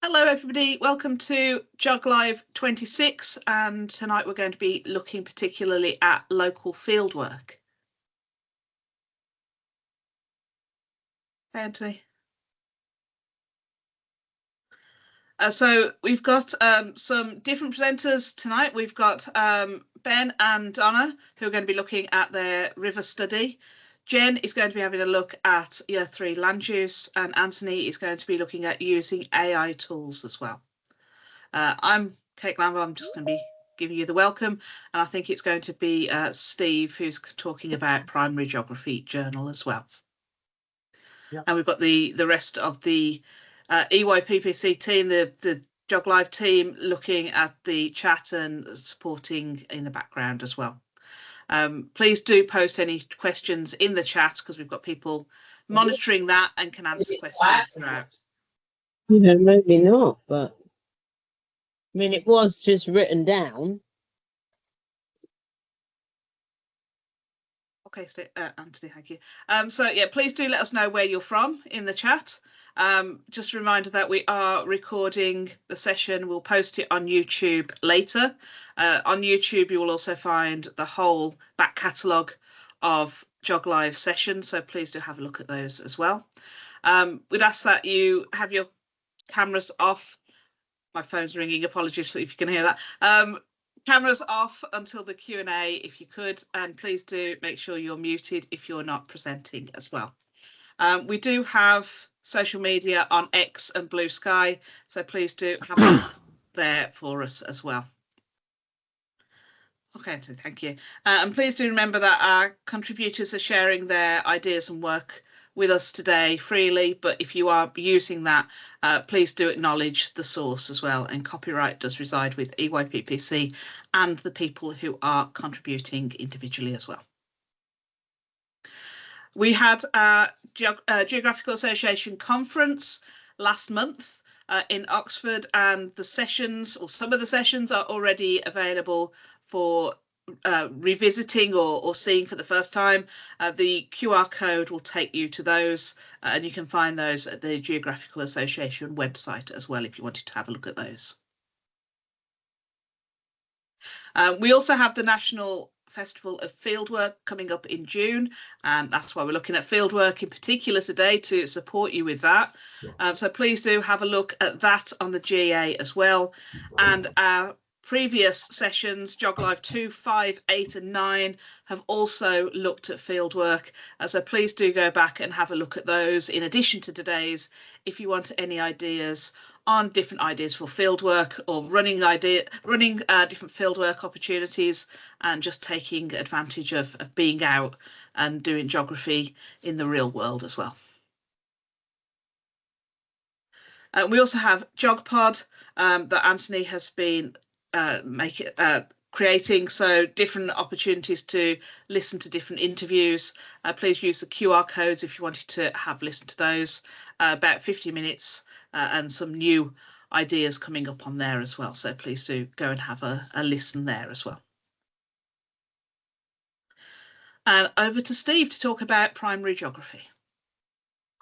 Hello everybody, welcome to JogLive 26, and tonight we're going to be looking particularly at local fieldwork. Hey, Anthony. So we've got some different presenters tonight. We've got Ben and Donna, who are going to be looking at their river study. Jen is going to be having a look at Year 3 land use, and Anthony is going to be looking at using AI tools as well. I'm Kate Lambert. I'm just going to be giving you the welcome, and I think it's going to be Steve who's talking about primary geography journal as well. Yeah. And we've got the rest of the EYPPC team, the JogLive team, looking at the chat and supporting in the background as well. Please do post any questions in the chat because we've got people monitoring that and can answer questions throughout. Yeah, maybe not, but I mean, it was just written down. Okay, Anthony, thank you. So yeah, please do let us know where you're from in the chat. Just a reminder that we are recording the session. We'll post it on YouTube later. On YouTube, you will also find the whole back catalogue of JogLive sessions, so please do have a look at those as well. We'd ask that you have your cameras off. My phone's ringing, apologies if you can hear that. Cameras off until the Q&A if you could, and please do make sure you're muted if you're not presenting as well. We do have social media on X and Blue Sky, so please do have a look there for us as well. Okay, thank you. And please do remember that our contributors are sharing their ideas and work with us today freely, but if you are using that, please do acknowledge the source as well, and copyright does reside with EYPPC and the people who are contributing individually as well. We had a Geographical Association conference last month in Oxford, and the sessions, or some of the sessions, are already available for revisiting or seeing for the first time. The QR code will take you to those, and you can find those at the Geographical Association website as well if you wanted to have a look at those. We also have the National Festival of Fieldwork coming up in June, and that's why we're looking at fieldwork in particular today to support you with that. So please do have a look at that on the GA as well. And our previous sessions, JogLive 2, 5, 8 and 9, have also looked at fieldwork. So please do go back and have a look at those in addition to today's if you want any ideas on different ideas for fieldwork or running different fieldwork opportunities, and just taking advantage of being out and doing geography in the real world as well. We also have JogPod that Anthony has been creating, so different opportunities to listen to different interviews. Please use the QR codes if you wanted to have listened to those. About 50 minutes and some new ideas coming up on there as well, so please do go and have a listen there as well. And over to Steve to talk about primary geography.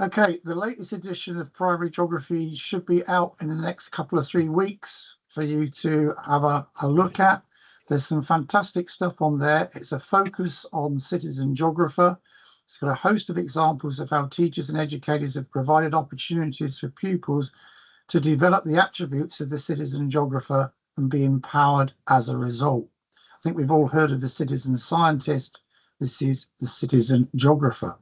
Okay, the latest edition of Primary Geography should be out in the next couple of 3 weeks for you to have a look at. There's some fantastic stuff on there. It's a focus on citizen geographer. It's got a host of examples of how teachers and educators have provided opportunities for pupils to develop the attributes of the citizen geographer and be empowered as a result. I think we've all heard of the citizen scientist. This is the citizen geographer.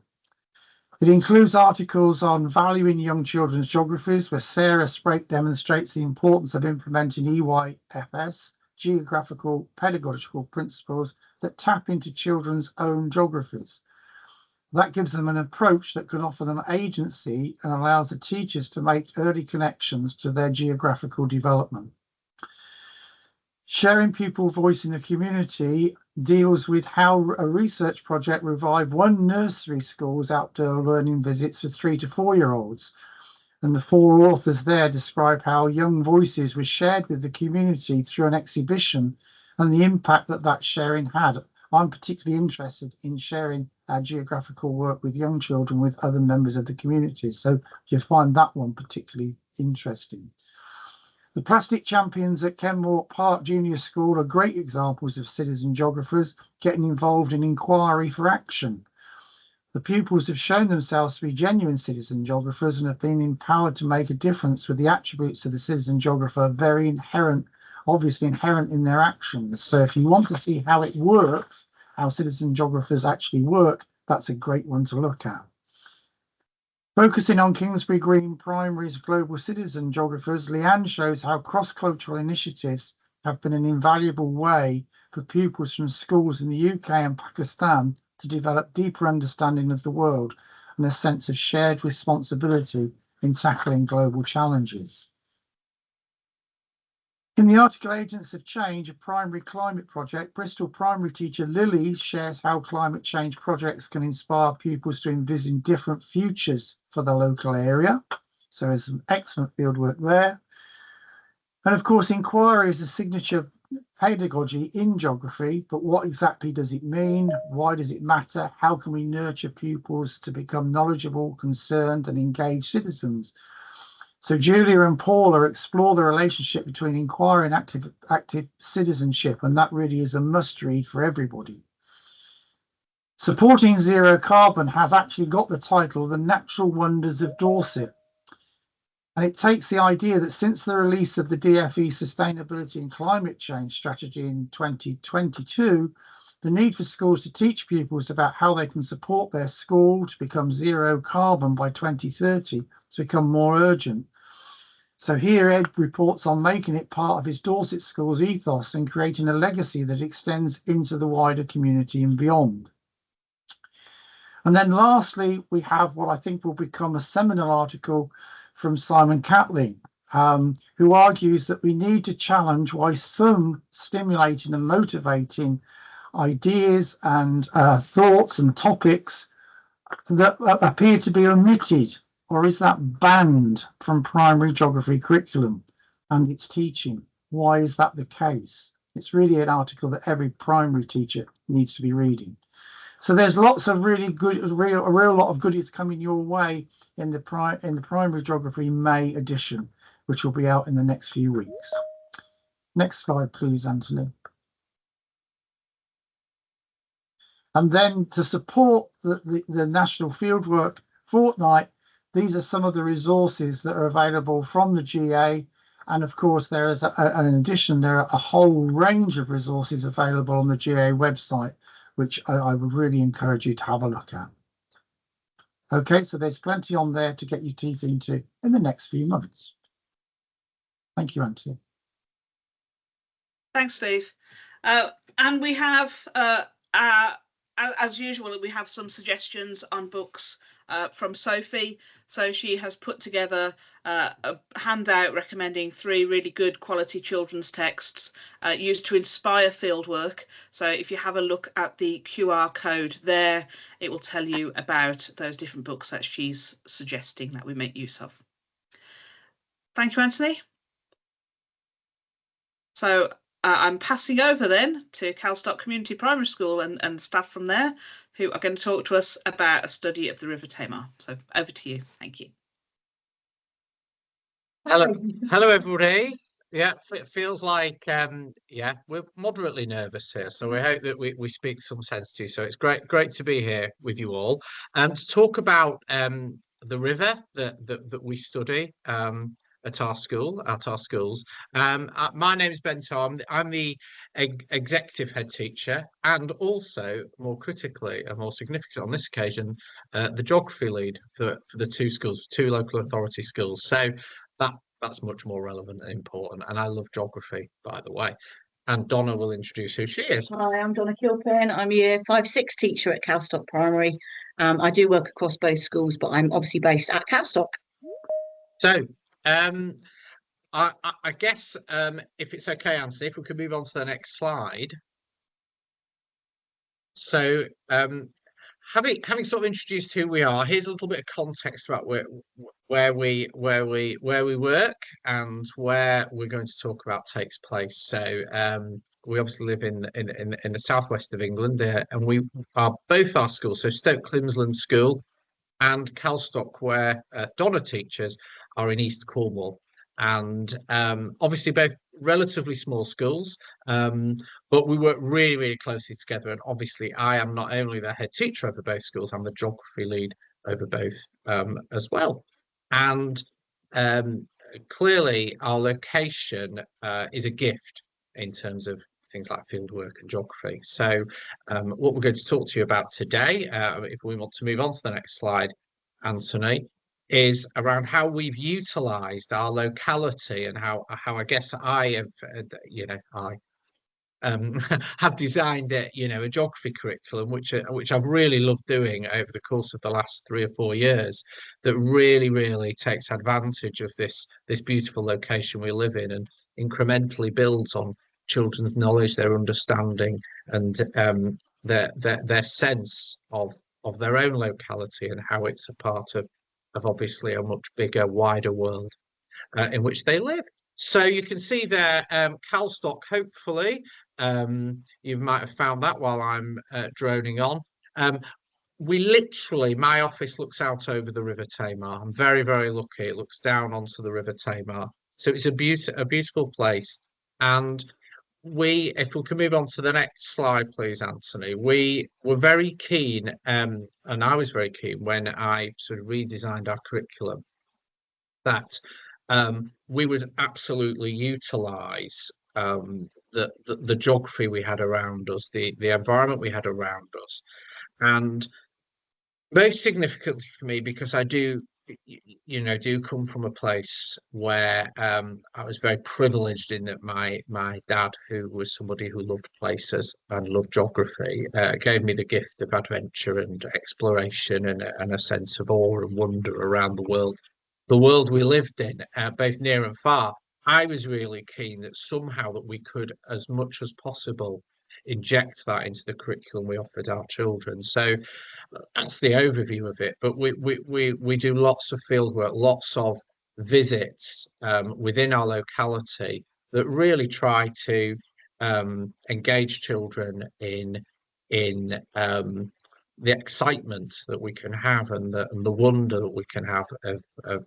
It includes articles on valuing young children's geographies, where Sarah Sprake demonstrates the importance of implementing EYFS, geographical pedagogical principles that tap into children's own geographies. That gives them an approach that can offer them agency and allows the teachers to make early connections to their geographical development. Sharing Pupil Voice in the Community deals with how a research project revived one nursery school's outdoor learning visits for 3 to 4-year-olds. And the 4 authors there describe how young voices were shared with the community through an exhibition and the impact that sharing had. I'm particularly interested in sharing our geographical work with young children with other members of the community, so you'll find that one particularly interesting. The plastic champions at Kenmore Park Junior School are great examples of citizen geographers getting involved in inquiry for action. The pupils have shown themselves to be genuine citizen geographers and have been empowered to make a difference with the attributes of the citizen geographer very obviously inherent in their actions. So if you want to see how it works, how citizen geographers actually work, that's a great one to look at. Focusing on Kingsbury Green Primary's global citizen geographers, Leanne shows how cross-cultural initiatives have been an invaluable way for pupils from schools in the UK and Pakistan to develop deeper understanding of the world and a sense of shared responsibility in tackling global challenges. In the article Agents of Change, a primary climate project, Bristol primary teacher Lily shares how climate change projects can inspire pupils to envision different futures for the local area. So there's some excellent fieldwork there. And of course, inquiry is a signature pedagogy in geography, but what exactly does it mean? Why does it matter? How can we nurture pupils to become knowledgeable, concerned and engaged citizens? So Julia and Paula explore the relationship between inquiry and active citizenship, and that really is a must read for everybody. Supporting Zero Carbon has actually got the title The Natural Wonders of Dorset. And it takes the idea that since the release of the DFE Sustainability and Climate Change Strategy in 2022, the need for schools to teach pupils about how they can support their school to become zero carbon by 2030 has become more urgent. So here Ed reports on making it part of his Dorset School's ethos and creating a legacy that extends into the wider community and beyond. And then lastly, we have what I think will become a seminal article from Simon Catley, who argues that we need to challenge why some stimulating and motivating ideas and thoughts and topics that appear to be omitted, or is that banned from primary geography curriculum and its teaching? Why is that the case? It's really an article that every primary teacher needs to be reading. So there's lots of really good, a real lot of goodies coming your way in the primary geography May edition, which will be out in the next few weeks. Next slide, please, Anthony. And then to support the National Fieldwork Fortnight, these are some of the resources that are available from the GA. And of course, there is, in addition, there are a whole range of resources available on the GA website, which I would really encourage you to have a look at. Okay, so there's plenty on there to get your teeth into in the next few months. Thank you, Anthony. Thanks, Steve. And we have, as usual, we have some suggestions on books from Sophie. So she has put together a handout recommending 3 really good quality children's texts used to inspire fieldwork. So if you have a look at the QR code there, it will tell you about those different books that she's suggesting that we make use of. Thank you, Anthony. So I'm passing over then to Caltock Community Primary School and staff from there who are going to talk to us about a study of the River Tamar. So over to you. Thank you. Hello everybody. Yeah, it feels like yeah, we're moderately nervous here, so we hope that we speak some sense to you. So it's great to be here with you all and to talk about the river that we study at our school, at our schools. My name is Ben Tom. I'm the executive head teacher and also, more critically and more significant on this occasion, the geography lead for the 2 schools, 2 local authority schools. So that's much more relevant and important. And I love geography, by the way. And Donna will introduce who she is. Hi, I'm Donna Kilpin. I'm a year 5-6 teacher at Caltock Primary. I do work across both schools, but I'm obviously based at Caltock. So I guess if it's okay, Anthony, if we could move on to the next slide. So having sort of introduced who we are, here's a little bit of context about where we work and where we're going to talk about takes place. So we obviously live in the southwest of England, and we are both our schools. So Stoke Climsland School and Calstock, where Donna teaches, are in East Cornwall. and obviously both relatively small schools, but we work really, really closely together. And obviously, I am not only the head teacher over both schools, I'm the geography lead over both as well. And clearly, our location is a gift in terms of things like fieldwork and geography. So what we're going to talk to you about today, if we want to move on to the next slide, Anthony, is around how we've utilised our locality and how I guess I have, have designed it, a geography curriculum which I've really loved doing over the course of the last 3 or 4 years, that really takes advantage of this beautiful location we live in and incrementally builds on children's knowledge, their understanding, and their sense of their own locality and how it's a part of obviously a much bigger, wider world in which they live. So you can see there, Caltock, hopefully. You might have found that while I'm droning on. We literally, my office looks out over the River Tamar. I'm very lucky. It looks down onto the River Tamar. So it's a beautiful place. And if we can move on to the next slide, please, Anthony. We were very keen, and I was very keen when I sort of redesigned our curriculum, that we would absolutely utilise the geography we had around us, the environment we had around us, and most significantly for me, because I do come from a place where I was very privileged in that my dad, who was somebody who loved places and loved geography, gave me the gift of adventure and exploration and a sense of awe and wonder around the world we lived in, both near and far. I was really keen that somehow that we could, as much as possible, inject that into the curriculum we offered our children. So that's the overview of it. But we do lots of fieldwork, lots of visits within our locality that really try to engage children in the excitement that we can have and the wonder that we can have of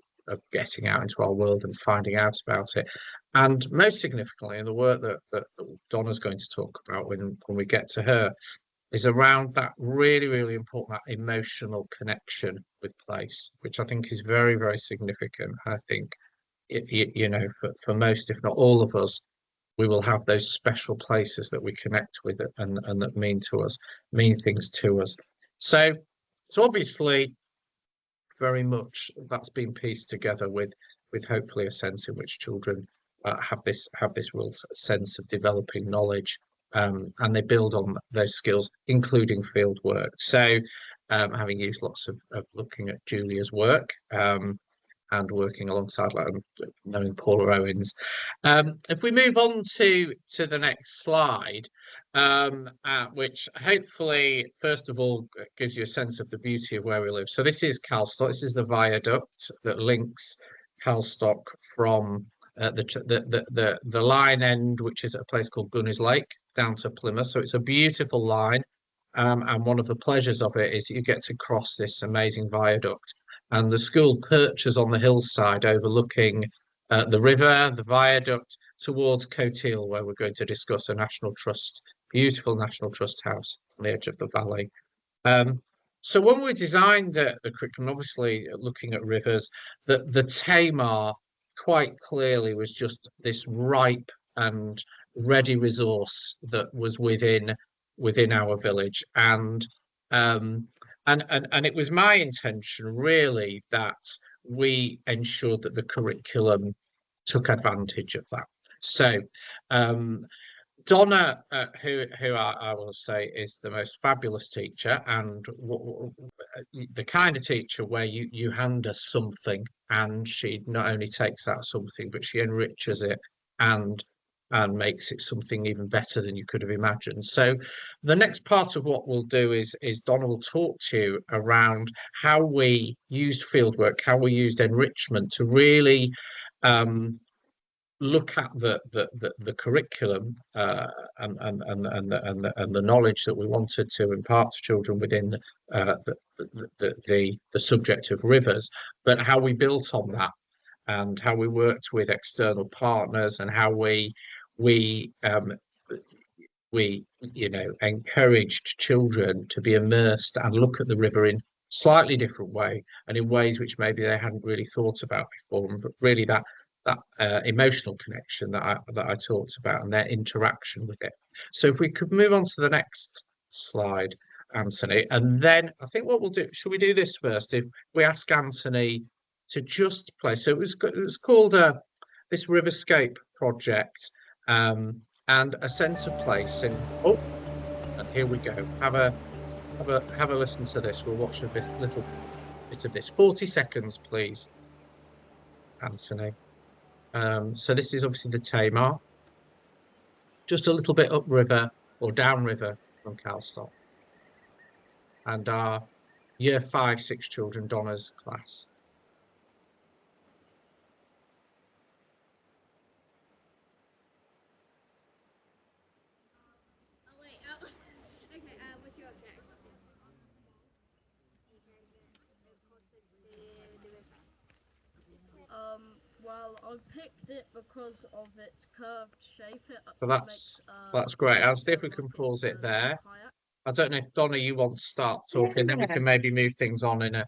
getting out into our world and finding out about it. And most significantly, in the work that Donna's going to talk about when we get to her, is around that really important, that emotional connection with place, which I think is very significant. I think for most, if not all of us, we will have those special places that we connect with it and that mean things to us. So obviously, very much that's been pieced together with hopefully a sense in which children have this real sense of developing knowledge, and they build on those skills, including field work. So having used lots of looking at Julia's work and working alongside, like, knowing Paula Owens. If we move on to the next slide, which hopefully, first of all, gives you a sense of the beauty of where we live. So this is Caltock. This is the viaduct that links Caltock from the line end, which is at a place called Gunners Lake, down to Plymouth. So it's a beautiful line, and one of the pleasures of it is you get to cross this amazing viaduct. And the school perches on the hillside overlooking the river, the viaduct, towards Cotehill, where we're going to discuss a National Trust, beautiful National Trust house on the edge of the valley. So when we designed the curriculum, obviously looking at rivers, the Tamar quite clearly was just this ripe and ready resource that was within our village, and it was my intention really that we ensured that the curriculum took advantage of that. So Donna, who I will say is the most fabulous teacher, and the kind of teacher where you hand her something and she not only takes that something, but she enriches it and makes it something even better than you could have imagined. So the next part of what we'll do is Donna will talk to you around how we used fieldwork, how we used enrichment to really look at the curriculum and the knowledge that we wanted to impart to children within the subject of rivers, but how we built on that and how we worked with external partners, and how we encouraged children to be immersed and look at the river in slightly different way, and in ways which maybe they hadn't really thought about before. But really that emotional connection that I talked about, and their interaction with it. So if we could move on to the next slide, Anthony, and then I think what we'll do, should we do this first? If we ask Anthony to just play. So it was called this Riverscape project, and a sense of place. And here we go. Have a listen to this. We'll watch a little bit of this. 40 seconds, please, Anthony. So this is obviously the Tamar, just a little bit upriver or downriver from Caltock, and our year 5-6 children, Donna's class. What's your object? Well, I picked it because of its curved shape. So that's great. I'll see if we can pause it there. I don't know if Donna, you want to start talking, then we can maybe move things on in a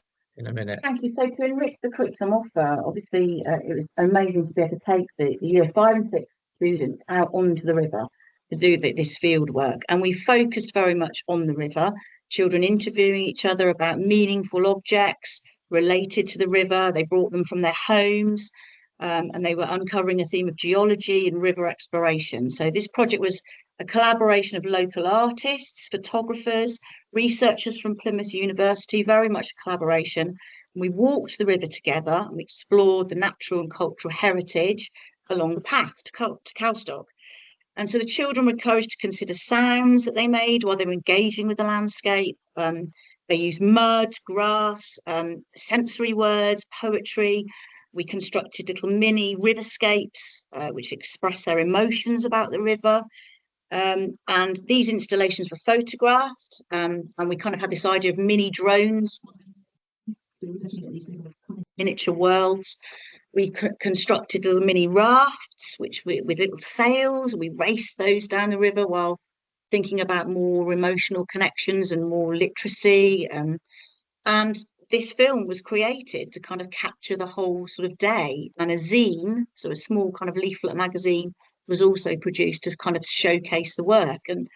minute. Thank you. So to enrich the curriculum offer, obviously it was amazing to be able to take the year 5 and 6 students out onto the river to do this field work. And we focused very much on the river, children interviewing each other about meaningful objects related to the river. They brought them from their homes, and they were uncovering a theme of geology and river exploration. So this project was a collaboration of local artists, photographers, researchers from Plymouth University, very much a collaboration. We walked the river together and we explored the natural and cultural heritage along the path to Caltock. And so the children were encouraged to consider sounds that they made while they were engaging with the landscape. They used mud, grass, sensory words, poetry. We constructed little mini riverscapes, which express their emotions about the river. And these installations were photographed, and we kind of had this idea of mini drones, miniature worlds. We constructed little mini rafts, with little sails. We raced those down the river while thinking about more emotional connections and more literacy. And this film was created to kind of capture the whole sort of day. And a zine, so a small kind of leaflet magazine, was also produced to kind of showcase the work. And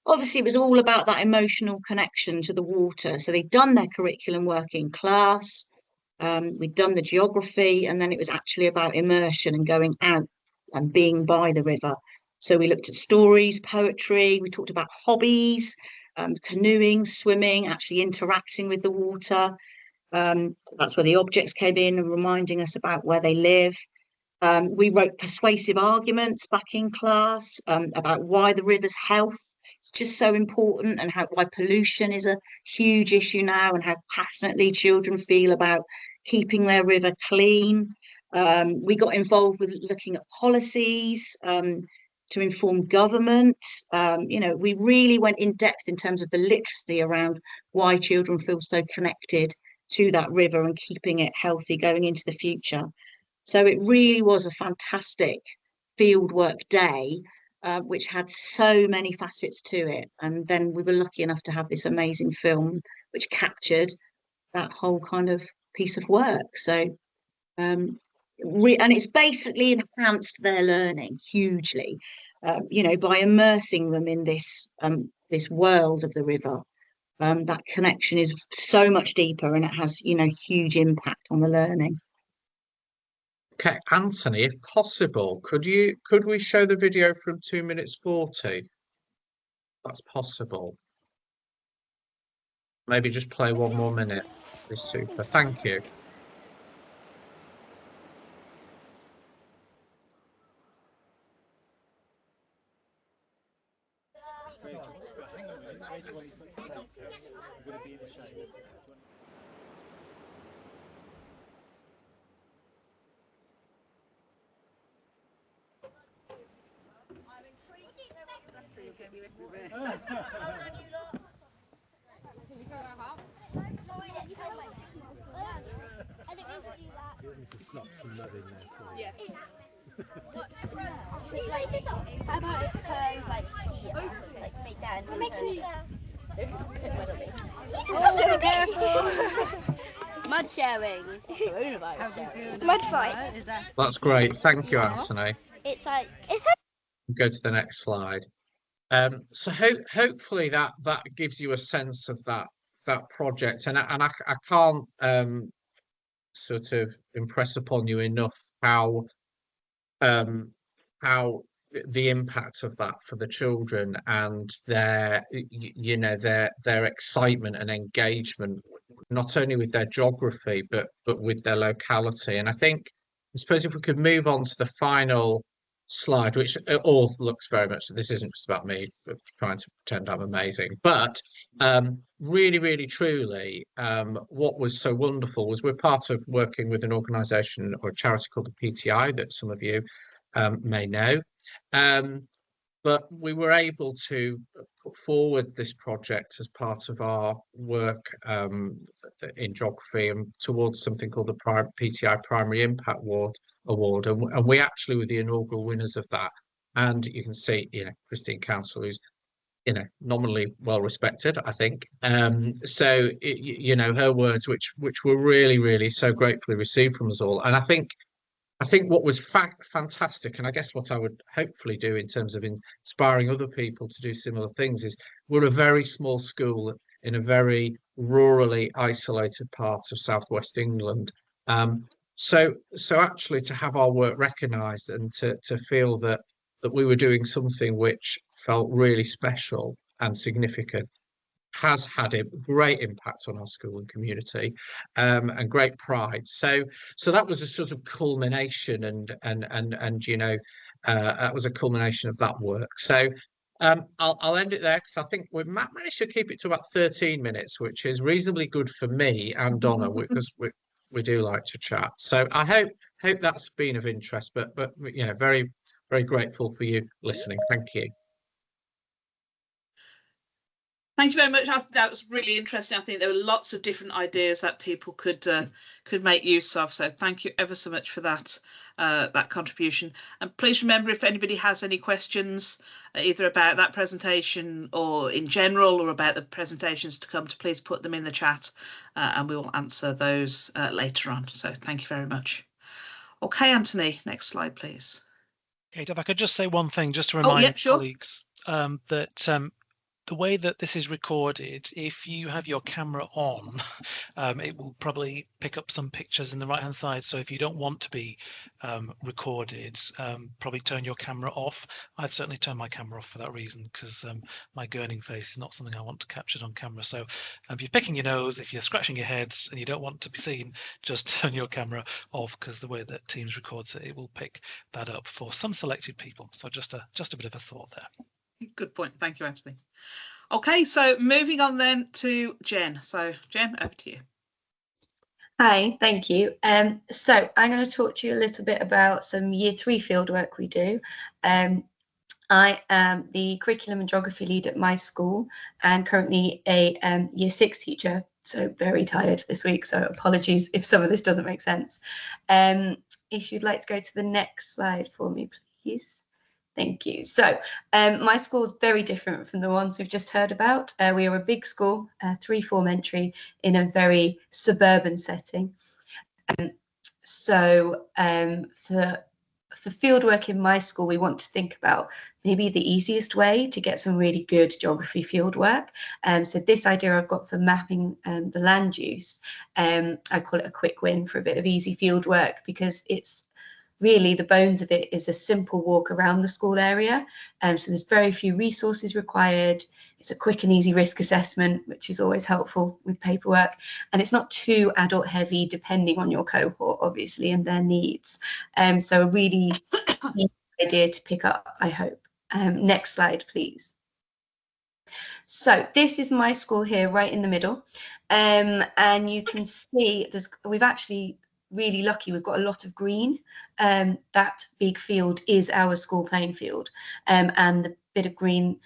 obviously it was all about that emotional connection to the water. So they'd done their curriculum work in class, we'd done the geography, and then it was actually about immersion and going out and being by the river. So we looked at stories, poetry, we talked about hobbies, canoeing, swimming, actually interacting with the water. That's where the objects came in and reminding us about where they live. We wrote persuasive arguments back in class about why the river's health is just so important, and why pollution is a huge issue now, and how passionately children feel about keeping their river clean. We got involved with looking at policies to inform government. We really went in depth in terms of the literacy around why children feel so connected to that river and keeping it healthy going into the future. So it really was a fantastic fieldwork day, which had so many facets to it. And then we were lucky enough to have this amazing film, which captured that whole kind of piece of work. So, and it's basically enhanced their learning hugely, by immersing them in this world of the river. That connection is so much deeper, and it has, huge impact on the learning. Okay, Anthony, if possible, could we show the video from 2 minutes 40? That's possible. Maybe just play 1 more minute. It's super. Thank you. Yes. How about it turns like here, like straight down? We're making so careful. Mud sharing. Coronavirus. Mud fight. That's great. Thank you, Anthony. It's like Go to the next slide. So hopefully that gives you a sense of that project, and I can't sort of impress upon you enough how the impact of that for the children and their their excitement and engagement, not only with their geography but with their locality. And I suppose if we could move on to the final slide, which it all looks very much, this isn't just about me trying to pretend I'm amazing, but really truly what was so wonderful was we're part of working with an organization or a charity called the PTI that some of you may know, but we were able to put forward this project as part of our work in geography and towards something called the PTI Primary Impact Award, and we actually were the inaugural winners of that. And you can see, Christine Council, who's nominally well respected, I think. So her words, which were really so gratefully received from us all. And I think what was fantastic, and I guess what I would hopefully do in terms of inspiring other people to do similar things, is we're a very small school in a very rurally isolated part of southwest England. So actually to have our work recognised and to feel that we were doing something which felt really special and significant has had a great impact on our school and community, and great pride. So that was a sort of culmination, and that was a culmination of that work. So I'll end it there because I think we managed to keep it to about 13 minutes, which is reasonably good for me and Donna, because we do like to chat. So I hope that's been of interest, but very grateful for you listening. Thank you. Thank you very much. That was really interesting. I think there were lots of different ideas that people could make use of. So thank you ever so much for that contribution. And please remember, if anybody has any questions, either about that presentation or in general, or about the presentations to come, to please put them in the chat, and we will answer those later on. So thank you very much. Okay, Anthony, next slide, please. Okay, if I could just say one thing, just to remind colleagues that the way that this is recorded, if you have your camera on, it will probably pick up some pictures in the right hand side. So if you don't want to be recorded, probably turn your camera off. I've certainly turned my camera off for that reason, because my gurning face is not something I want captured on camera. So if you're picking your nose, if you're scratching your heads and you don't want to be seen, just turn your camera off, because the way that Teams records it, it will pick that up for some selected people. So just a bit of a thought there. Good point. Thank you, Anthony. Okay, so moving on then to Jen. So Jen, over to you. Hi, thank you. So I'm going to talk to you a little bit about some Year 3 fieldwork we do. I am the curriculum and geography lead at my school, and currently a Year 6 teacher. So very tired this week, so apologies if some of this doesn't make sense. If you'd like to go to the next slide for me, please. Thank you. So my school is very different from the ones we've just heard about. We are a big school, 3-form entry, in a very suburban setting. So for fieldwork in my school, we want to think about maybe the easiest way to get some really good geography fieldwork. So this idea I've got for mapping the land use, I call it a quick win for a bit of easy fieldwork, because it's really the bones of it is a simple walk around the school area. So there's very few resources required. It's a quick and easy risk assessment, which is always helpful with paperwork. And it's not too adult heavy, depending on your cohort, obviously, and their needs. So a really easy idea to pick up, I hope. Next slide, please. So this is my school here, right in the middle. And you can see we've actually really lucky, we've got a lot of green. That big field is our school playing field, and the bit of green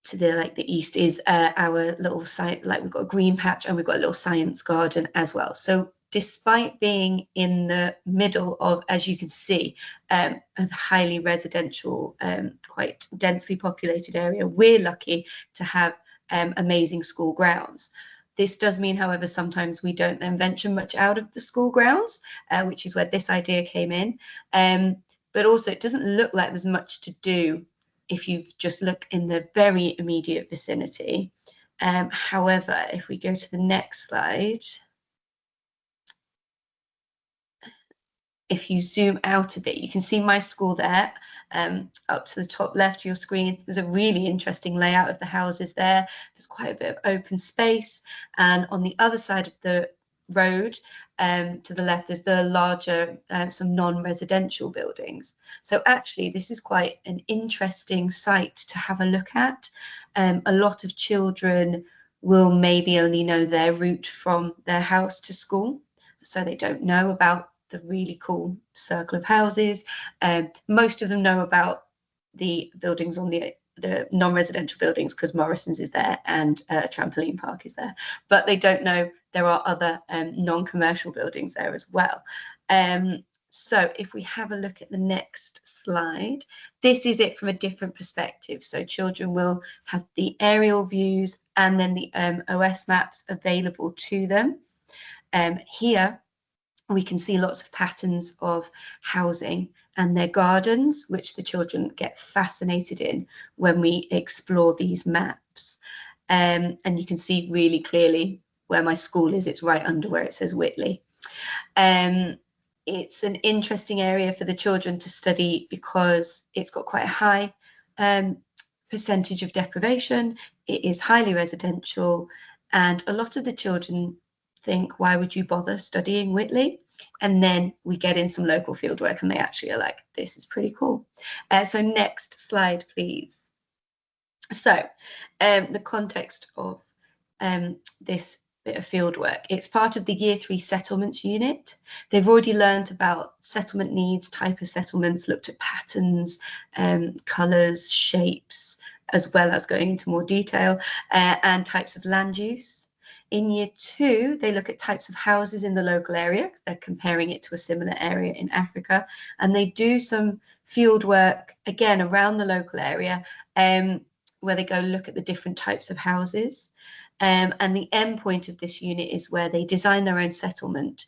to the east is our little site. Like, we've got a green patch and we've got a little science garden as well. So despite being in the middle of, as you can see, a highly residential, quite densely populated area, we're lucky to have amazing school grounds. This does mean, however, sometimes we don't then venture much out of the school grounds, which is where this idea came in. But also, it doesn't look like there's much to do if you just look in the very immediate vicinity. However, if we go to the next slide, if you zoom out a bit, you can see my school there, up to the top left of your screen. There's a really interesting layout of the houses there. There's quite a bit of open space. And on the other side of the road, to the left, there's the larger, some non-residential buildings. So actually, this is quite an interesting site to have a look at. A lot of children will maybe only know their route from their house to school, so they don't know about the really cool circle of houses. Most of them know about the buildings on the non-residential buildings because Morrison's is there and a trampoline park is there, but they don't know there are other non-commercial buildings there as well. So if we have a look at the next slide, this is it from a different perspective. So children will have the aerial views and then the OS maps available to them. Here we can see lots of patterns of housing and their gardens, which the children get fascinated in when we explore these maps. And you can see really clearly where my school is. It's right under where it says Whitley. It's an interesting area for the children to study because it's got quite a high percentage of deprivation. It is highly residential, and a lot of the children think, why would you bother studying Whitley? And then we get in some local fieldwork and they actually are like, this is pretty cool. So next slide, please. So the context of this bit of fieldwork, it's part of the Year 3 settlements unit. They've already learned about settlement needs, type of settlements, looked at patterns, colours, shapes, as well as going into more detail, and types of land use. In Year 2, they look at types of houses in the local area. They're comparing it to a similar area in Africa. And they do some field work, again, around the local area, where they go look at the different types of houses. And the end point of this unit is where they design their own settlement,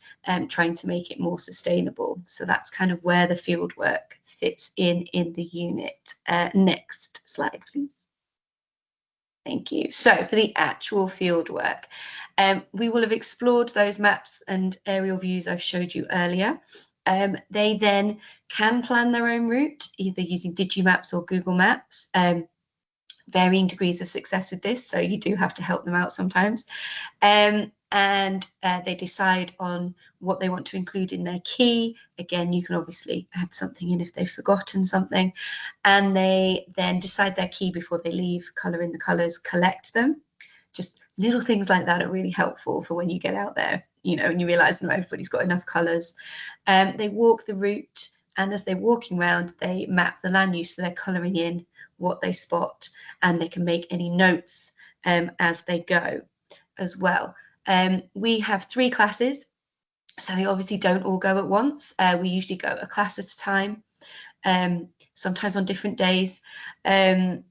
trying to make it more sustainable. So that's kind of where the field work fits in the unit. Next slide, please. Thank you. So for the actual field work, we will have explored those maps and aerial views I've showed you earlier. They then can plan their own route, either using Digimaps or Google Maps. Varying degrees of success with this, so you do have to help them out sometimes. And they decide on what they want to include in their key. Again, you can obviously add something in if they've forgotten something. And they then decide their key before they leave, colour in the colours, collect them. Just little things like that are really helpful for when you get out there, you know, and you realise not everybody's got enough colours. They walk the route, and as they're walking around, they map the land use, so they're colouring in what they spot, and they can make any notes as they go as well. We have 3 classes, so they obviously don't all go at once. We usually go a class at a time, sometimes on different days, and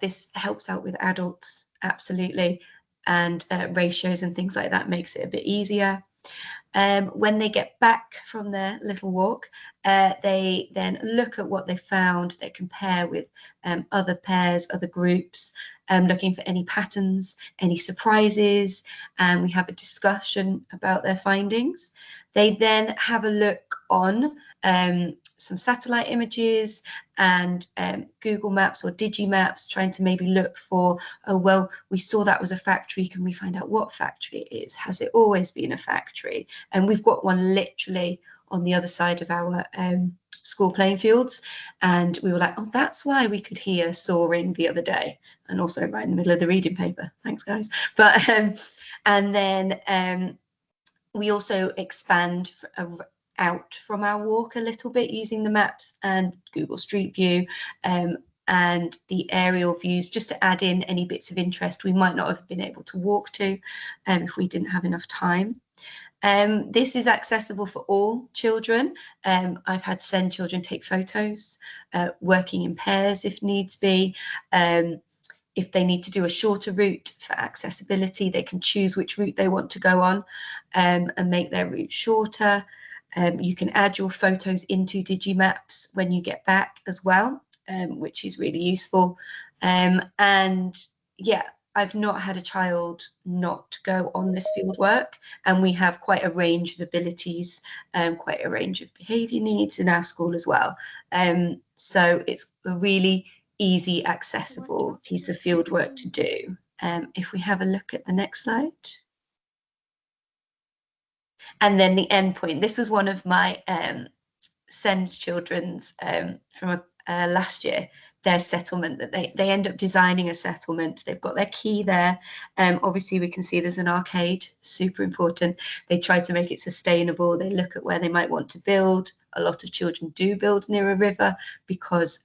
this helps out with adults, absolutely, and ratios and things like that makes it a bit easier. When they get back from their little walk, they then look at what they found. They compare with other pairs, other groups, looking for any patterns, any surprises, and we have a discussion about their findings. They then have a look on some satellite images and Google Maps or Digimaps, trying to maybe look for, oh, well, we saw that was a factory. Can we find out what factory it is? Has it always been a factory? And we've got one literally on the other side of our school playing fields. And we were like, oh, that's why we could hear sawing the other day. And also right in the middle of the reading paper. Thanks, guys. But and then we also expand out from our walk a little bit using the maps and Google Street View and the aerial views, just to add in any bits of interest we might not have been able to walk to if we didn't have enough time. This is accessible for all children. I've had SEND children take photos, working in pairs if needs be. If they need to do a shorter route for accessibility, they can choose which route they want to go on and make their route shorter. You can add your photos into Digimaps when you get back as well, which is really useful. And yeah, I've not had a child not go on this field work, and we have quite a range of abilities, quite a range of behaviour needs in our school as well. So it's a really easy, accessible piece of field work to do. If we have a look at the next slide. And then the endpoint. This was one of my SEND children's from last year, their settlement, that they end up designing a settlement. They've got their key there. Obviously, we can see there's an arcade, super important. They try to make it sustainable. They look at where they might want to build. A lot of children do build near a river because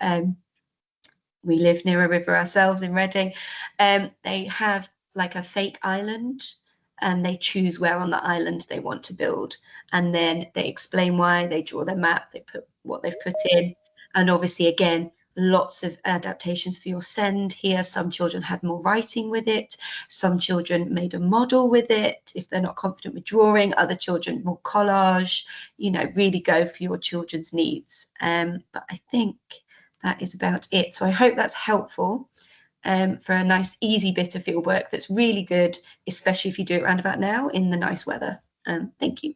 we live near a river ourselves in Reading. They have like a fake island, and they choose where on the island they want to build. And then they explain why, they draw their map, they put what they've put in. And obviously, again, lots of adaptations for your SEND here. Some children had more writing with it. Some children made a model with it if they're not confident with drawing. Other children more collage, you know, really go for your children's needs. But I think that is about it. So I hope that's helpful for a nice, easy bit of field work that's really good, especially if you do it around about now in the nice weather. Thank you.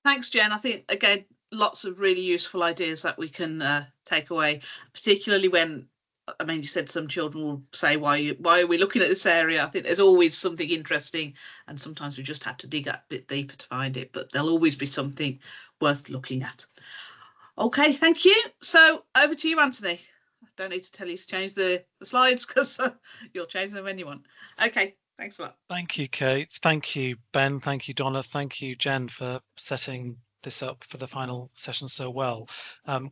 Thanks, Jen. I think, again, lots of really useful ideas that we can take away, particularly when, I mean, you said some children will say, why are we looking at this area? I think there's always something interesting, and sometimes we just have to dig a bit deeper to find it, but there'll always be something worth looking at. Okay, thank you. So over to you, Anthony. I don't need to tell you to change the slides because you'll change them when you want. Okay, thanks a lot. Thank you, Kate. Thank you, Ben. Thank you, Donna. Thank you, Jen, for setting this up for the final session so well.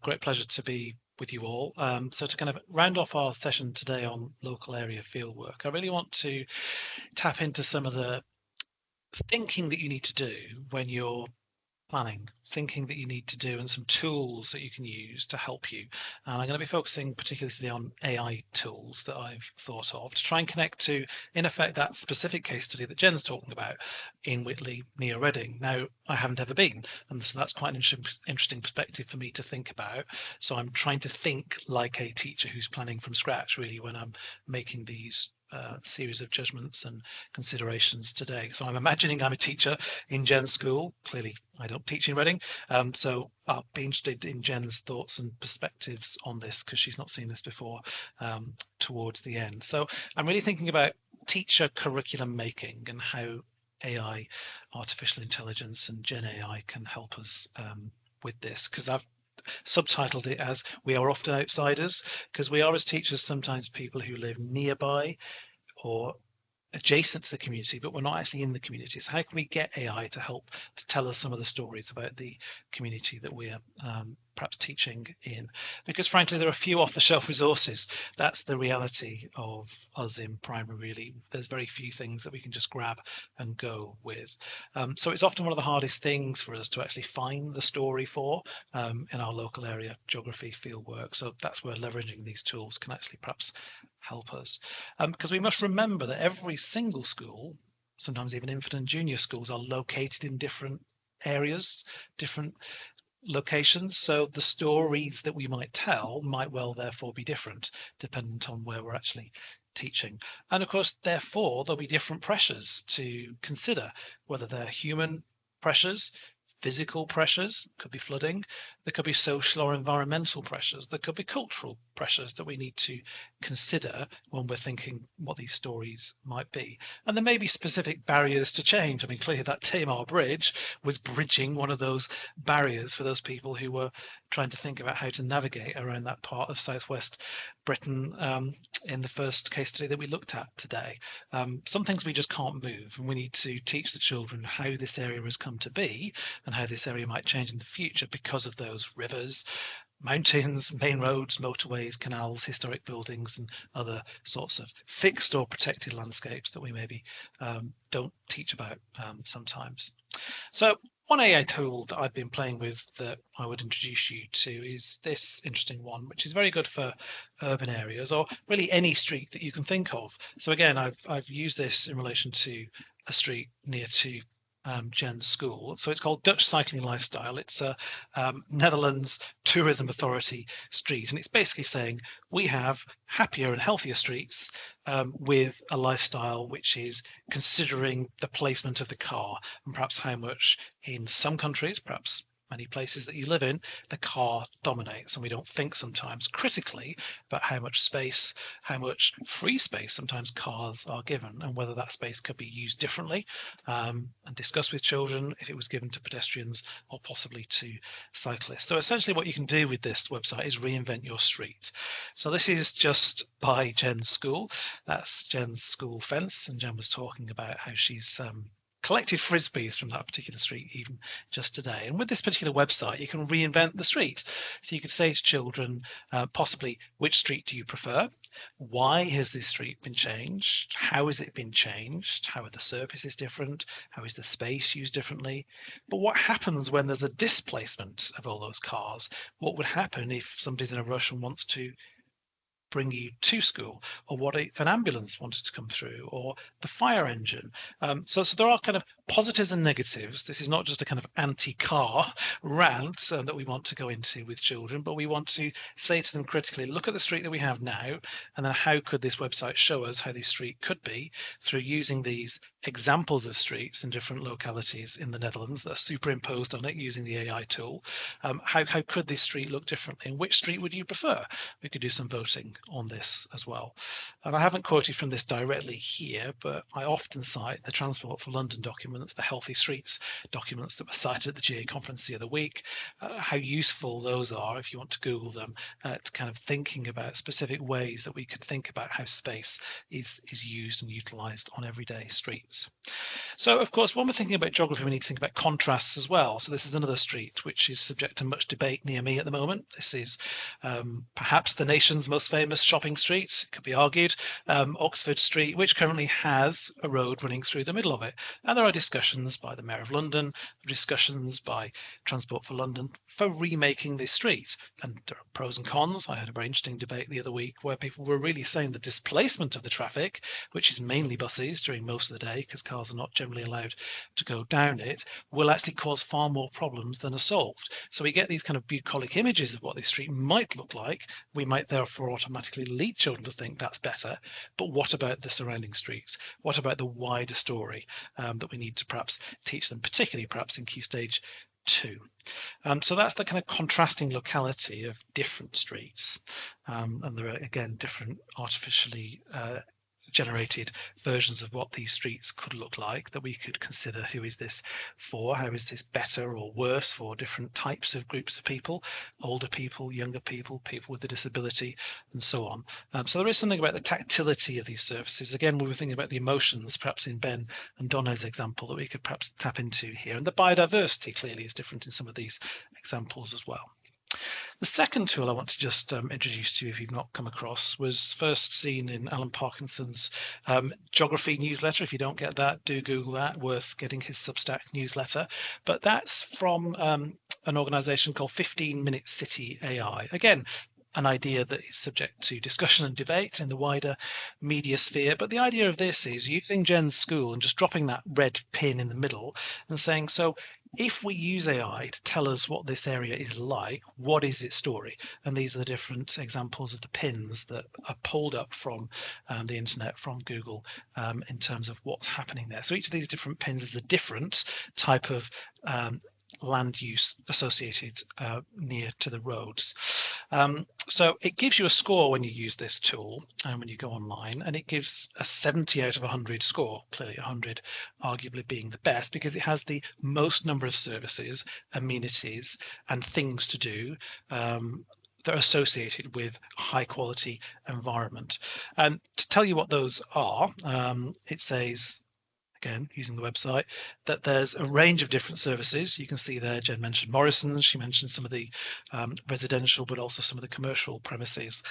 Great pleasure to be with you all. So to kind of round off our session today on local area fieldwork, I really want to tap into some of the thinking that you need to do when you're planning, thinking that you need to do, and some tools that you can use to help you. And I'm going to be focusing particularly today on AI tools that I've thought of to try and connect to, in effect, that specific case study that Jen's talking about in Whitley near Reading. Now, I haven't ever been, and so that's quite an interesting perspective for me to think about. So I'm trying to think like a teacher who's planning from scratch, really, when I'm making these series of judgments and considerations today. So I'm imagining I'm a teacher in Jen's school. Clearly, I don't teach in Reading. So I'll be interested in Jen's thoughts and perspectives on this because she's not seen this before towards the end. So I'm really thinking about teacher curriculum making and how AI, artificial intelligence, and Gen AI can help us with this, because I've subtitled it as "We are often outsiders," because we are, as teachers, sometimes people who live nearby or adjacent to the community, but we're not actually in the community. So how can we get AI to help to tell us some of the stories about the community that we're perhaps teaching in? Because frankly, there are few off-the-shelf resources. That's the reality of us in primary, really. There's very few things that we can just grab and go with. So it's often one of the hardest things for us to actually find the story for in our local area geography fieldwork. So that's where leveraging these tools can actually perhaps help us. Because we must remember that every single school, sometimes even infant and junior schools, are located in different areas, different locations. So the stories that we might tell might well therefore be different, dependent on where we're actually teaching. And of course, therefore, there'll be different pressures to consider, whether they're human pressures, physical pressures, could be flooding, there could be social or environmental pressures, there could be cultural pressures that we need to consider when we're thinking what these stories might be. And there may be specific barriers to change. I mean, clearly that Tamar Bridge was bridging one of those barriers for those people who were trying to think about how to navigate around that part of southwest Britain in the first case study that we looked at today. Some things we just can't move, and we need to teach the children how this area has come to be and how this area might change in the future because of those rivers, mountains, main roads, motorways, canals, historic buildings, and other sorts of fixed or protected landscapes that we maybe don't teach about sometimes. So one AI tool that I've been playing with that I would introduce you to is this interesting one, which is very good for urban areas or really any street that you can think of. So again, I've used this in relation to a street near to Jen's school. So it's called Dutch Cycling Lifestyle. It's a Netherlands Tourism Authority street, and it's basically saying we have happier and healthier streets with a lifestyle which is considering the placement of the car and perhaps how much in some countries, perhaps many places that you live in, the car dominates, and we don't think sometimes critically about how much space, how much free space sometimes cars are given, and whether that space could be used differently, and discuss with children if it was given to pedestrians or possibly to cyclists. So essentially what you can do with this website is reinvent your street. So this is just by Jen's school. That's Jen's school fence, and Jen was talking about how she's collected frisbees from that particular street even just today. And with this particular website, you can reinvent the street. So you could say to children, possibly, which street do you prefer? Why has this street been changed? How has it been changed? How are the surfaces different? How is the space used differently? But what happens when there's a displacement of all those cars? What would happen if somebody's in a rush and wants to bring you to school, or what if an ambulance wanted to come through, or the fire engine? So there are kind of positives and negatives. This is not just a kind of anti-car rant that we want to go into with children, but we want to say to them critically, look at the street that we have now, and then how could this website show us how this street could be through using these examples of streets in different localities in the Netherlands that are superimposed on it using the AI tool. How could this street look differently, and which street would you prefer? We could do some voting on this as well. And I haven't quoted from this directly here, but I often cite the Transport for London documents, the Healthy Streets documents that were cited at the GA conference the other week, how useful those are if you want to Google them, to kind of thinking about specific ways that we could think about how space is used and utilised on everyday streets. So, of course, when we're thinking about geography, we need to think about contrasts as well. So this is another street which is subject to much debate near me at the moment. This is perhaps the nation's most famous shopping street, it could be argued, Oxford Street, which currently has a road running through the middle of it. And there are discussions by the Mayor of London, discussions by Transport for London for remaking this street. And there are pros and cons. I had a very interesting debate the other week where people were really saying the displacement of the traffic, which is mainly buses during most of the day because cars are not generally allowed to go down it, will actually cause far more problems than are solved. So we get these kind of bucolic images of what this street might look like. We might therefore automatically lead children to think that's better. But what about the surrounding streets? What about the wider story that we need to perhaps teach them, particularly perhaps in Key Stage 2? So that's the kind of contrasting locality of different streets. And there are, again, different artificially generated versions of what these streets could look like that we could consider. Who is this for? How is this better or worse for different types of groups of people, older people, younger people, people with a disability, and so on. So there is something about the tactility of these surfaces. Again, we were thinking about the emotions, perhaps in Ben and Donna's example, that we could perhaps tap into here. And the biodiversity clearly is different in some of these examples as well. The second tool I want to just introduce to you, if you've not come across, was first seen in Alan Parkinson's geography newsletter. If you don't get that, do Google that, worth getting his Substack newsletter. But that's from an organization called 15-Minute City AI. Again, an idea that is subject to discussion and debate in the wider media sphere. But the idea of this is using Jen's school and just dropping that red pin in the middle and saying, so if we use AI to tell us what this area is like, what is its story? And these are the different examples of the pins that are pulled up from the internet, from Google, in terms of what's happening there. So each of these different pins is a different type of land use associated near to the roads. So it gives you a score when you use this tool and when you go online, and it gives a 70 out of 100 score, clearly 100 arguably being the best because it has the most number of services, amenities and things to do that are associated with high quality environment. And to tell you what those are, it says, again, using the website, that there's a range of different services. You can see there, Jen mentioned Morrison's, she mentioned some of the residential, but also some of the commercial premises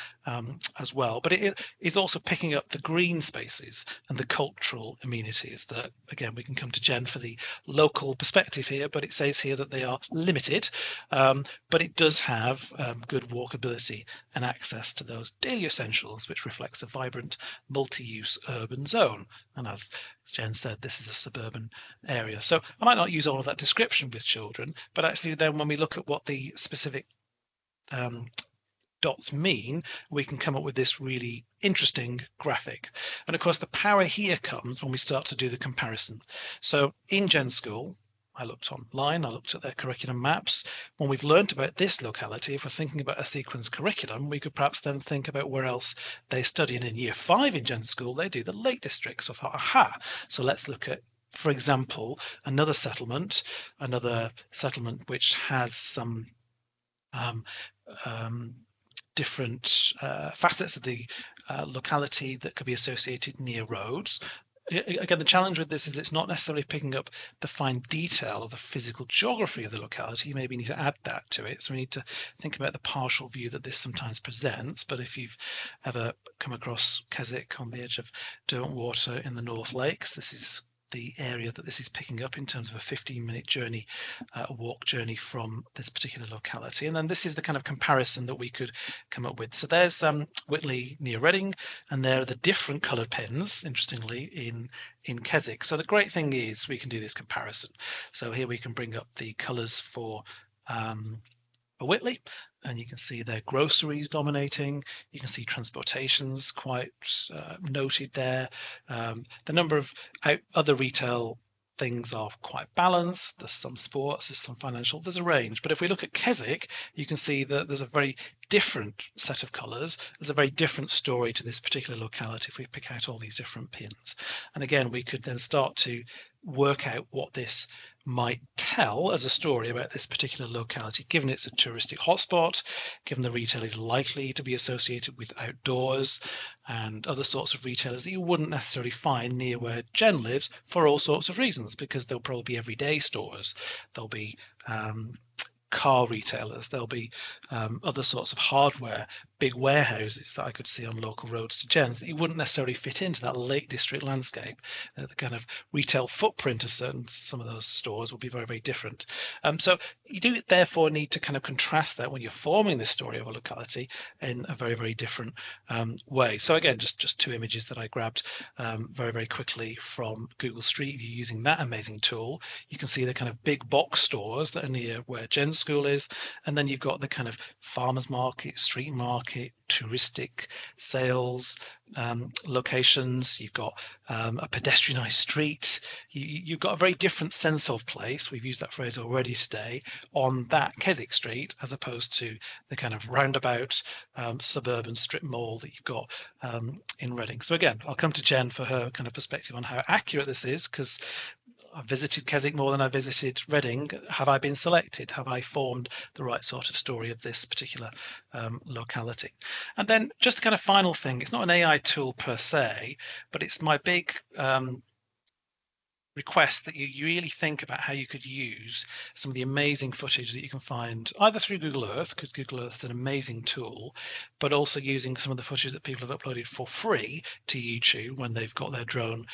as well. But it is also picking up the green spaces and the cultural amenities that, again, we can come to Jen for the local perspective here, but it says here that they are limited, but it does have good walkability and access to those daily essentials, which reflects a vibrant multi-use urban zone. And as Jen said, this is a suburban area. So I might not use all of that description with children, but actually then when we look at what the specific dots mean, we can come up with this really interesting graphic. And of course, the power here comes when we start to do the comparison. So in Jen's school, I looked online, I looked at their curriculum maps. When we've learned about this locality, if we're thinking about a sequence curriculum, we could perhaps then think about where else they study. And in year 5 in Jen's school, they do the Lake District. So I thought, aha, so let's look at, for example, another settlement which has some different facets of the locality that could be associated near roads. Again, the challenge with this is it's not necessarily picking up the fine detail of the physical geography of the locality. You maybe need to add that to it. So we need to think about the partial view that this sometimes presents. But if you've ever come across Keswick on the edge of Derwentwater in the North Lakes, this is the area that this is picking up in terms of a 15-minute journey, a walk journey from this particular locality. And then this is the kind of comparison that we could come up with. So there's Whitley near Reading, and there are the different coloured pins, interestingly, in Keswick. So the great thing is we can do this comparison. So here we can bring up the colours for Whitley, and you can see their groceries dominating. You can see transportation's quite noted there. The number of other retail things are quite balanced. There's some sports, there's some financial, there's a range. But if we look at Keswick, you can see that there's a very different set of colours. There's a very different story to this particular locality if we pick out all these different pins. And again, we could then start to work out what this might tell as a story about this particular locality, given it's a touristic hotspot, given the retail is likely to be associated with outdoors and other sorts of retailers that you wouldn't necessarily find near where Jen lives for all sorts of reasons, because there'll probably be everyday stores, there'll be car retailers, there'll be other sorts of hardware, big warehouses that I could see on local roads to Jen's that you wouldn't necessarily fit into that Lake District landscape. The kind of retail footprint of some of those stores will be very, very different. So you do therefore need to kind of contrast that when you're forming this story of a locality in a very, very different way. So again, just 2 images that I grabbed very, very quickly from Google Street View using that amazing tool. You can see the kind of big box stores that are near where Jen's school is, and then you've got the kind of farmers market, street market, touristic sales locations. You've got a pedestrianised street. You've got a very different sense of place, we've used that phrase already today, on that Keswick Street as opposed to the kind of roundabout suburban strip mall that you've got in Reading. So again, I'll come to Jen for her kind of perspective on how accurate this is, because I've visited Keswick more than I visited Reading. Have I been selected? Have I formed the right sort of story of this particular locality? And then just the kind of final thing, it's not an AI tool per se, but it's my big request that you really think about how you could use some of the amazing footage that you can find either through Google Earth, because Google Earth is an amazing tool, but also using some of the footage that people have uploaded for free to YouTube when they've got their drone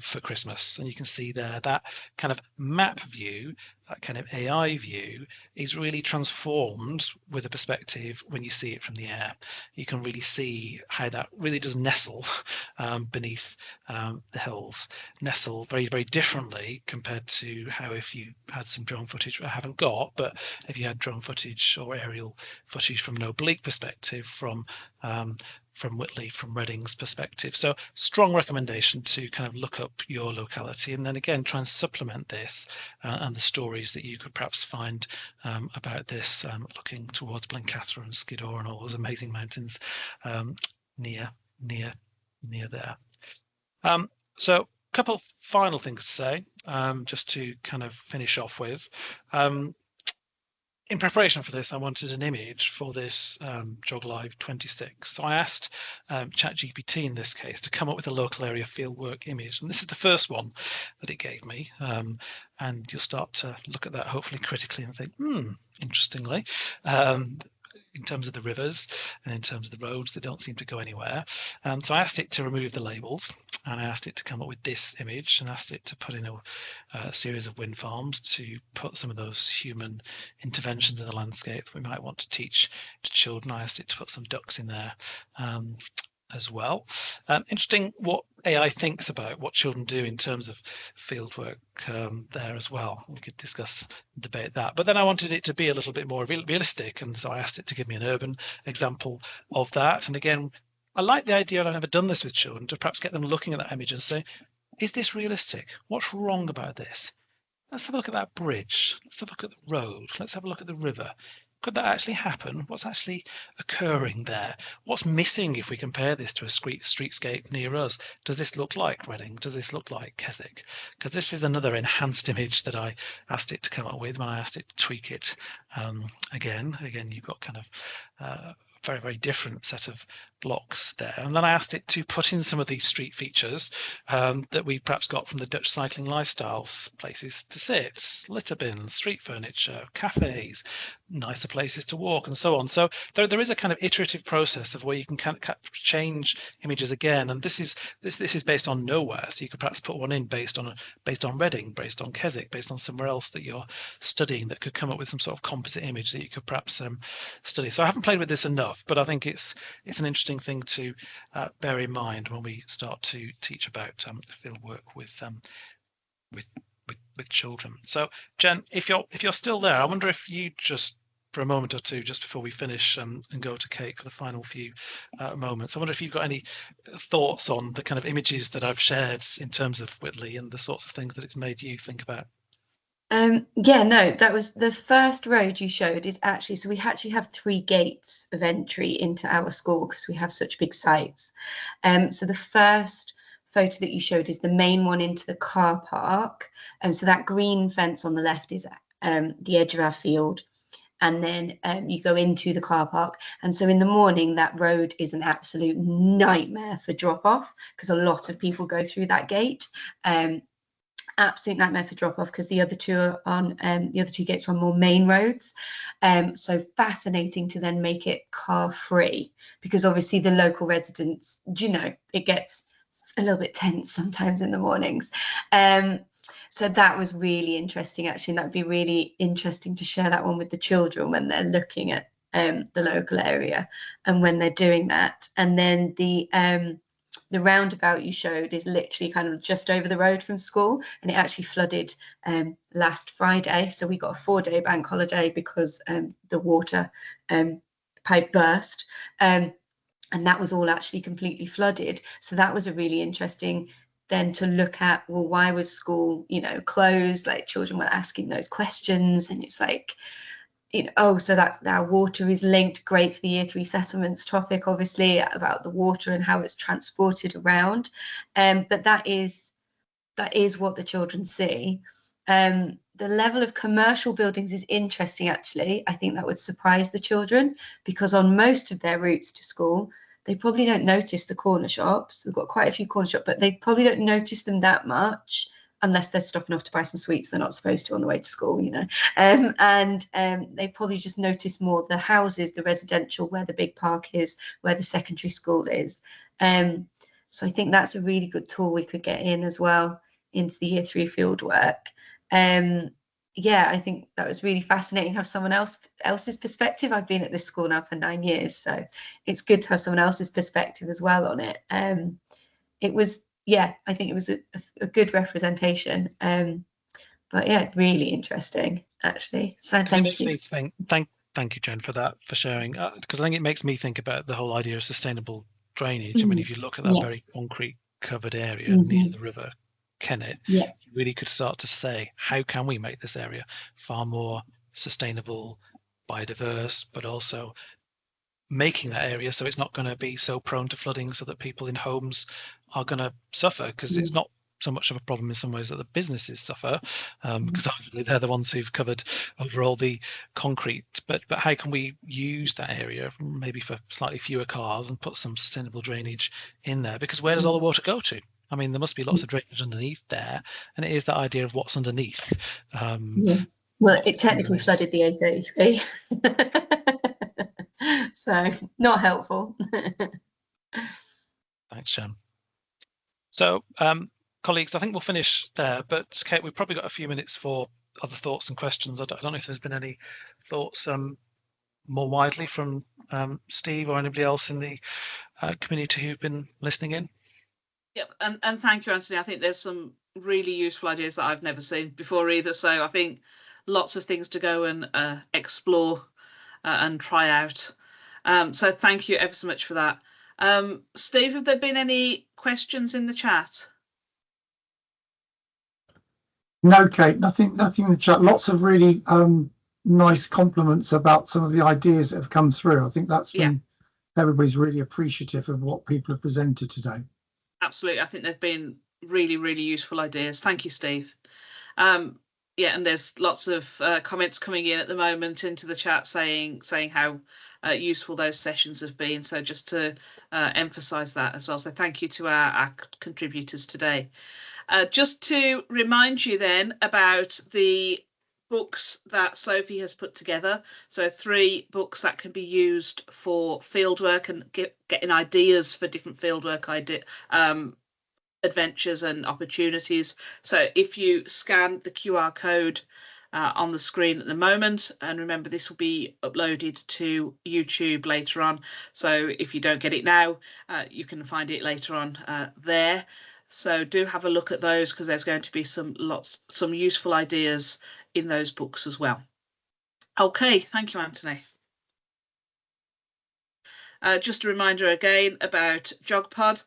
for Christmas. And you can see there that kind of map view, that kind of AI view is really transformed with a perspective when you see it from the air. You can really see how that really does nestle beneath the hills, nestle very, very differently compared to how if you had some drone footage, I haven't got, but if you had drone footage or aerial footage from an oblique perspective from Whitley, from Reading's perspective. So strong recommendation to kind of look up your locality and then again try and supplement this and the stories that you could perhaps find about this looking towards Blencathra and Skiddaw and all those amazing mountains near there. So a couple final things to say just to kind of finish off with. in preparation for this, I wanted an image for this GeogLive 26. So I asked ChatGPT in this case to come up with a local area fieldwork image. And this is the first one that it gave me. And you'll start to look at that hopefully critically and think, interestingly. In terms of the rivers and in terms of the roads, they don't seem to go anywhere. So I asked it to remove the labels, and I asked it to come up with this image, and asked it to put in a series of wind farms to put some of those human interventions in the landscape that we might want to teach to children. I asked it to put some ducks in there as well. Interesting what AI thinks about what children do in terms of fieldwork there as well. We could discuss and debate that. But then I wanted it to be a little bit more realistic, and so I asked it to give me an urban example of that. And again, I like the idea, I've never done this with children, to perhaps get them looking at that image and say, is this realistic? What's wrong about this? Let's have a look at that bridge. Let's have a look at the road. Let's have a look at the river. Could that actually happen? What's actually occurring there? What's missing if we compare this to a streetscape near us? Does this look like Reading? Does this look like Keswick? Because this is another enhanced image that I asked it to come up with when I asked it to tweak it. Again, you've got kind of very, very different set of blocks there. And then I asked it to put in some of these street features that we perhaps got from the Dutch cycling lifestyles, places to sit, litter bins, street furniture, cafes, nicer places to walk, and so on. So there is a kind of iterative process of where you can kind of change images again. And this is based on nowhere. So you could perhaps put one in based on Reading, based on Keswick, based on somewhere else that you're studying, that could come up with some sort of composite image that you could perhaps study. So I haven't played with this enough, but I think it's an interesting thing to bear in mind when we start to teach about field work with children. So Jen, if you're still there, I wonder if you just for a moment or two just before we finish and go to Kate for the final few moments, I wonder if you've got any thoughts on the kind of images that I've shared in terms of Whitley and the sorts of things that it's made you think about. Yeah, no, that was the first road you showed is actually, so we actually have 3 gates of entry into our school because we have such big sites. So the first photo that you showed is the main one into the car park. So that green fence on the left is the edge of our field. And then you go into the car park. And so in the morning, that road is an absolute nightmare for drop off because a lot of people go through that gate. Absolute nightmare for drop off because the other two are on the other 2 gates are on more main roads. So fascinating to then make it car free because obviously the local residents, it gets a little bit tense sometimes in the mornings. So that was really interesting actually, and that'd be really interesting to share that one with the children when they're looking at the local area and when they're doing that. And then the roundabout you showed is literally kind of just over the road from school, and it actually flooded last Friday. So we got a 4-day bank holiday because the water pipe burst, and that was all actually completely flooded. So that was a really interesting then to look at, well, why was school, closed? Like children were asking those questions, and it's like, so that's our water is linked. Great for the Year 3 settlements topic, obviously, about the water and how it's transported around. But that is what the children see. The level of commercial buildings is interesting, actually. I think that would surprise the children because on most of their routes to school, they probably don't notice the corner shops. They've got quite a few corner shops, but they probably don't notice them that much unless they're stopping off to buy some sweets they're not supposed to on the way to school, they probably just notice more the houses, the residential, where the big park is, where the secondary school is. So I think that's a really good tool we could get in as well into the Year 3 field work. I think that was really fascinating, have someone else's perspective. I've been at this school now for 9 years, so it's good to have someone else's perspective as well on it. It was, I think it was a good representation. But yeah, really interesting, actually. So thank you. Thank you, Jen, for that, for sharing. Because I think it makes me think about the whole idea of sustainable drainage. I mean, if you look at that very concrete covered area near the River Kennet, you really could start to say, how can we make this area far more sustainable, biodiverse, but also making that area so it's not going to be so prone to flooding so that people in homes are going to suffer, because it's not so much of a problem in some ways that the businesses suffer, because arguably they're the ones who've covered overall the concrete. But how can we use that area maybe for slightly fewer cars and put some sustainable drainage in there? Because where does all the water go to? I mean, there must be lots of drainage underneath there, and it is that idea of what's underneath. Well, it technically flooded the A33. So not helpful. Thanks, Jen. So, colleagues, I think we'll finish there. But Kate, we've probably got a few minutes for other thoughts and questions. I don't know if there's been any thoughts more widely from Steve or anybody else in the community who've been listening in. Yep, and thank you, Anthony. I think there's some really useful ideas that I've never seen before either. So I think lots of things to go and explore and try out. So thank you ever so much for that. Steve, have there been any questions in the chat? No, Kate, nothing in the chat. Lots of really nice compliments about some of the ideas that have come through. I think that's been, everybody's really appreciative of what people have presented today. Absolutely. I think they've been really, really useful ideas. Thank you, Steve. Yeah, and there's lots of comments coming in at the moment into the chat saying how useful those sessions have been. So just to emphasize that as well. So thank you to our contributors today. Just to remind you then about the books that Sophie has put together. So 3 books that can be used for fieldwork and getting ideas for different fieldwork adventures and opportunities. So if you scan the QR code on the screen at the moment, and remember this will be uploaded to YouTube later on, so if you don't get it now, you can find it later on there. So do have a look at those, because there's going to be some useful ideas in those books as well. Okay, thank you, Anthony. Just a reminder again about JogPod.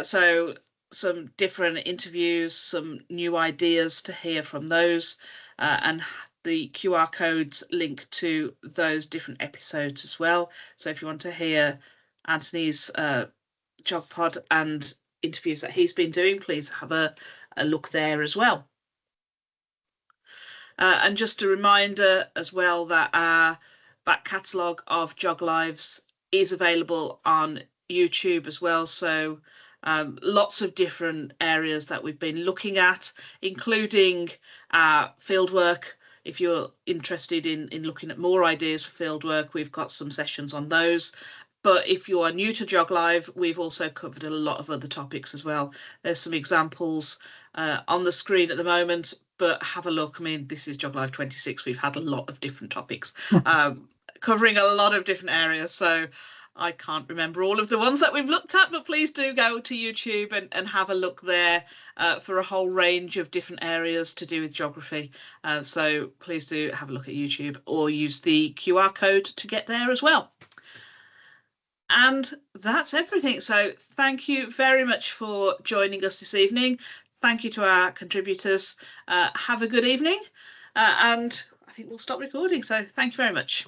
So some different interviews, some new ideas to hear from those, and the QR codes link to those different episodes as well. So if you want to hear Anthony's JogPod and interviews that he's been doing, please have a look there as well. And just a reminder as well that our back catalogue of JogLives is available on YouTube as well. So lots of different areas that we've been looking at, including fieldwork. If you're interested in looking at more ideas for fieldwork, we've got some sessions on those. But if you are new to JogLive, we've also covered a lot of other topics as well. There's some examples on the screen at the moment, but have a look. I mean, this is JogLive 26. We've had a lot of different topics covering a lot of different areas. So I can't remember all of the ones that we've looked at, but please do go to YouTube and have a look there for a whole range of different areas to do with geography. So please do have a look at YouTube or use the QR code to get there as well. And that's everything. So thank you very much for joining us this evening. Thank you to our contributors. Have a good evening. And I think we'll stop recording. So thank you very much.